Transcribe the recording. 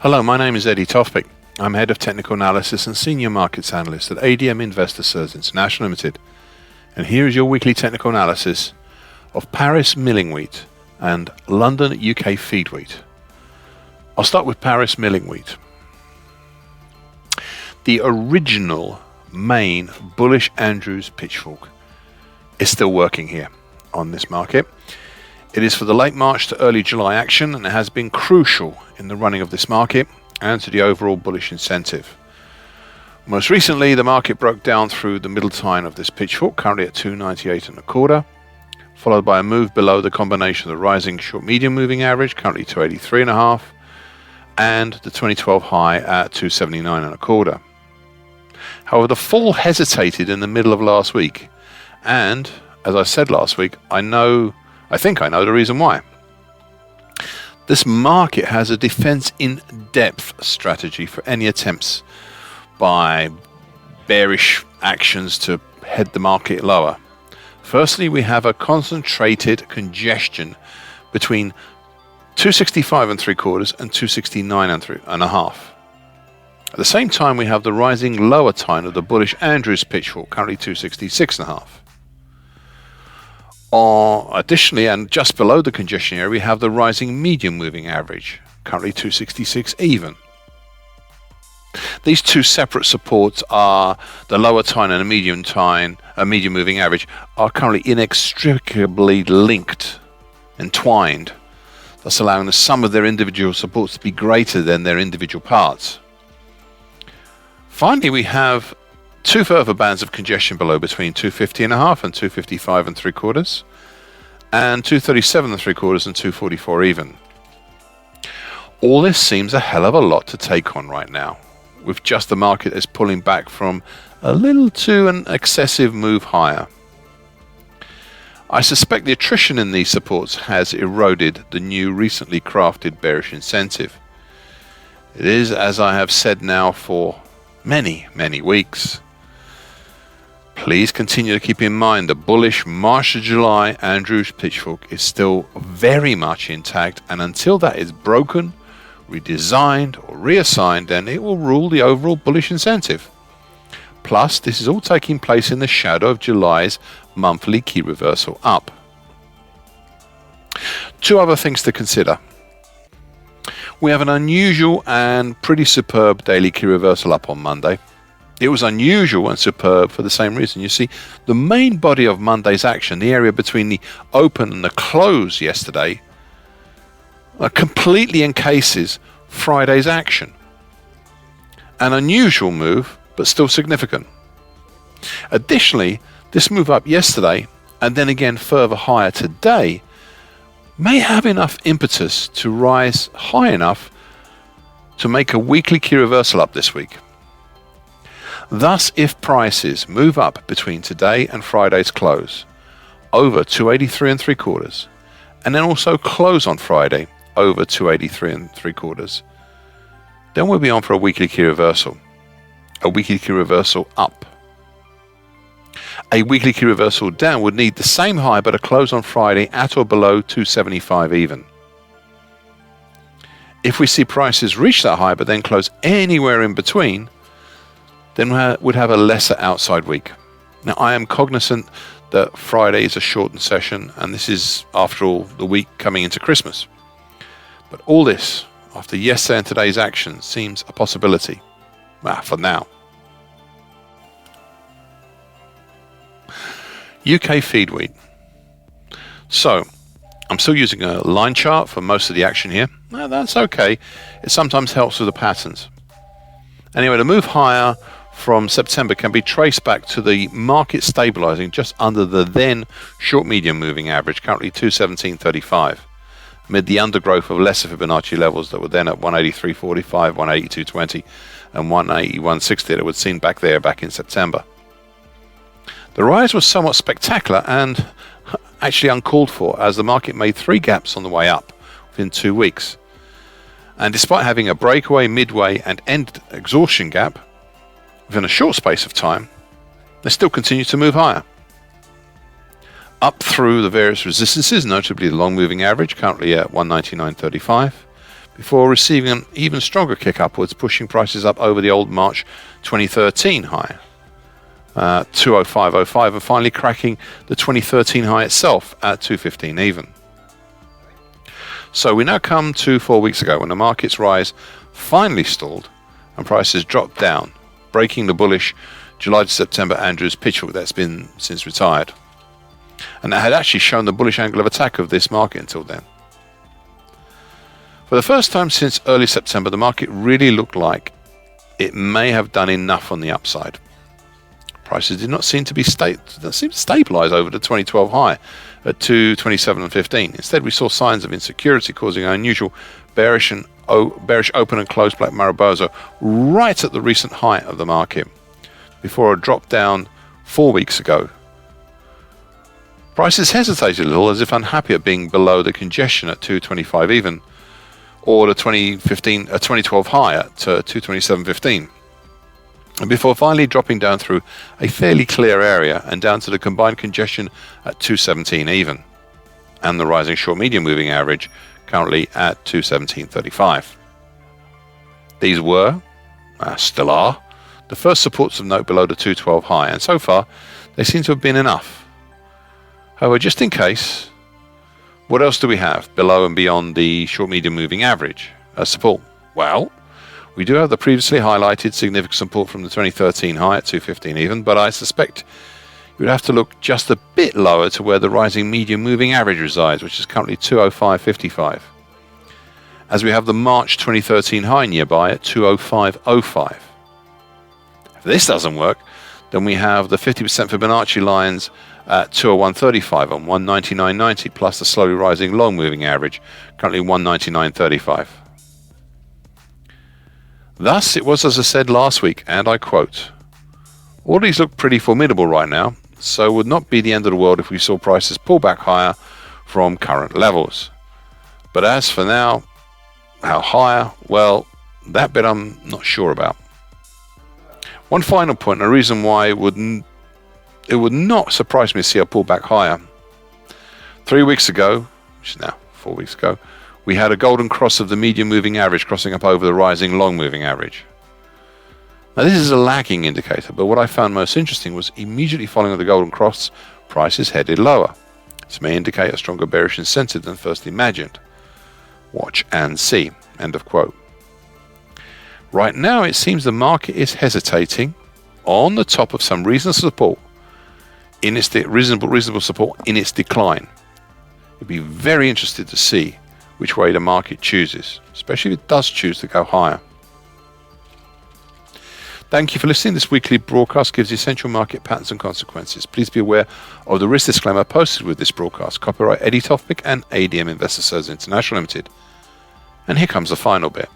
Hello, my name is Eddie Tofpik. I'm Head of Technical Analysis and Senior Markets Analyst at ADM Investor Services International Limited. And here is your weekly technical analysis of Paris milling wheat and London UK feed wheat. I'll start with Paris milling wheat. The original main bullish Andrews pitchfork is still working here on this market. It is for the late March to early July action, and it has been crucial in the running of this market and to the overall bullish incentive. Most recently, the market broke down through the middle tine of this pitchfork, currently at 298.25, followed by a move below the combination of the rising short medium moving average, currently 283.5, and the 2012 high at 279.25. However, the fall hesitated in the middle of last week, and as I said last week, I think I know the reason why. This market has a defense in depth strategy for any attempts by bearish actions to head the market lower. Firstly, we have a concentrated congestion between 265.75 and 269.5. At the same time, we have the rising lower tine of the bullish Andrews pitchfork, currently 266.5. Additionally, and just below the congestion area, we have the rising medium moving average, currently 266 even. These two separate supports are the lower tine and a medium moving average, are currently inextricably linked, entwined, thus allowing the sum of their individual supports to be greater than their individual parts. Finally, we have two further bands of congestion below between 250.5 and 255.75, and 237.75 and 244 even. All this seems a hell of a lot to take on right now, with just the market is pulling back from a little to an excessive move higher. I suspect the attrition in these supports has eroded the new recently crafted bearish incentive. It is, as I have said now for many weeks. Please continue to keep in mind the bullish March to July Andrews pitchfork is still very much intact, and until that is broken, redesigned or reassigned, then it will rule the overall bullish incentive. Plus, this is all taking place in the shadow of July's monthly key reversal up. Two other things to consider. We have an unusual and pretty superb daily key reversal up on Monday. It was unusual and superb for the same reason. You see, the main body of Monday's action, the area between the open and the close yesterday, completely encases Friday's action. An unusual move, but still significant. Additionally, this move up yesterday, and then again further higher today, may have enough impetus to rise high enough to make a weekly key reversal up this week. Thus, if prices move up between today and Friday's close over 283.75, and then also close on Friday over 283.75, then we'll be on for a weekly key reversal up. A weekly key reversal down would need the same high but a close on Friday at or below 275 even. If we see prices reach that high but then close anywhere in between, then we would have a lesser outside week. Now, I am cognizant that Friday is a shortened session, and this is, after all, the week coming into Christmas. But all this, after yesterday and today's action, seems a possibility. For now. UK feed wheat. So, I'm still using a line chart for most of the action here. That's okay. It sometimes helps with the patterns. Anyway, the move higher from September can be traced back to the market stabilizing just under the then short medium moving average, currently 217.35, amid the undergrowth of lesser Fibonacci levels that were then at 183.45, 182.20 and 181.60 that were seen back in September. The rise was somewhat spectacular and actually uncalled for, as the market made three gaps on the way up within 2 weeks. And despite having a breakaway, midway and end exhaustion gap within a short space of time, they still continue to move higher. Up through the various resistances, notably the long moving average, currently at 199.35, before receiving an even stronger kick upwards, pushing prices up over the old March 2013 high, 205.05, and finally cracking the 2013 high itself at 215 even. So we now come to 4 weeks ago, when the market's rise finally stalled and prices dropped down, breaking the bullish July to September Andrews pitchfork that's been since retired, and that had actually shown the bullish angle of attack of this market until then. For the first time since early September, the market really looked like it may have done enough on the upside. Prices did not seem to stabilize over the 2012 high at 227.15. Instead, we saw signs of insecurity causing an unusual bearish open and close black Mariposa right at the recent height of the market, before a drop down 4 weeks ago. Prices hesitated a little, as if unhappy at being below the congestion at 225 even, or the 2012 high at 227.15. And before finally dropping down through a fairly clear area and down to the combined congestion at 217 even, and the rising short medium moving average currently at 217.35. These were, still are, the first supports of note below the 212 high, and so far they seem to have been enough. However, just in case, what else do we have below and beyond the short medium moving average as support? Well, we do have the previously highlighted significant support from the 2013 high at 215 even, but I suspect you would have to look just a bit lower to where the rising medium moving average resides, which is currently 205.55, as we have the March 2013 high nearby at 205.05. If this doesn't work, then we have the 50% Fibonacci lines at 201.35 on 199.90, plus the slowly rising long moving average, currently 199.35. Thus, it was as I said last week, and I quote, "All these look pretty formidable right now, so it would not be the end of the world if we saw prices pull back higher from current levels. But as for now, how higher? Well, that bit I'm not sure about." One final point, and a reason why it would not surprise me to see a pullback higher. 3 weeks ago, which is now 4 weeks ago, we had a golden cross of the medium moving average crossing up over the rising long moving average. Now this is a lagging indicator, but what I found most interesting was immediately following the golden cross, prices headed lower. This may indicate a stronger bearish incentive than first imagined. Watch and see. End of quote. Right now it seems the market is hesitating on the top of some reasonable support in its reasonable support in its decline. I'd be very interested to see which way the market chooses, especially if it does choose to go higher. Thank you for listening. This weekly broadcast gives essential market patterns and consequences. Please be aware of the risk disclaimer posted with this broadcast. Copyright Eddie Tofpik and ADM Investor Services International Limited. And here comes the final bit.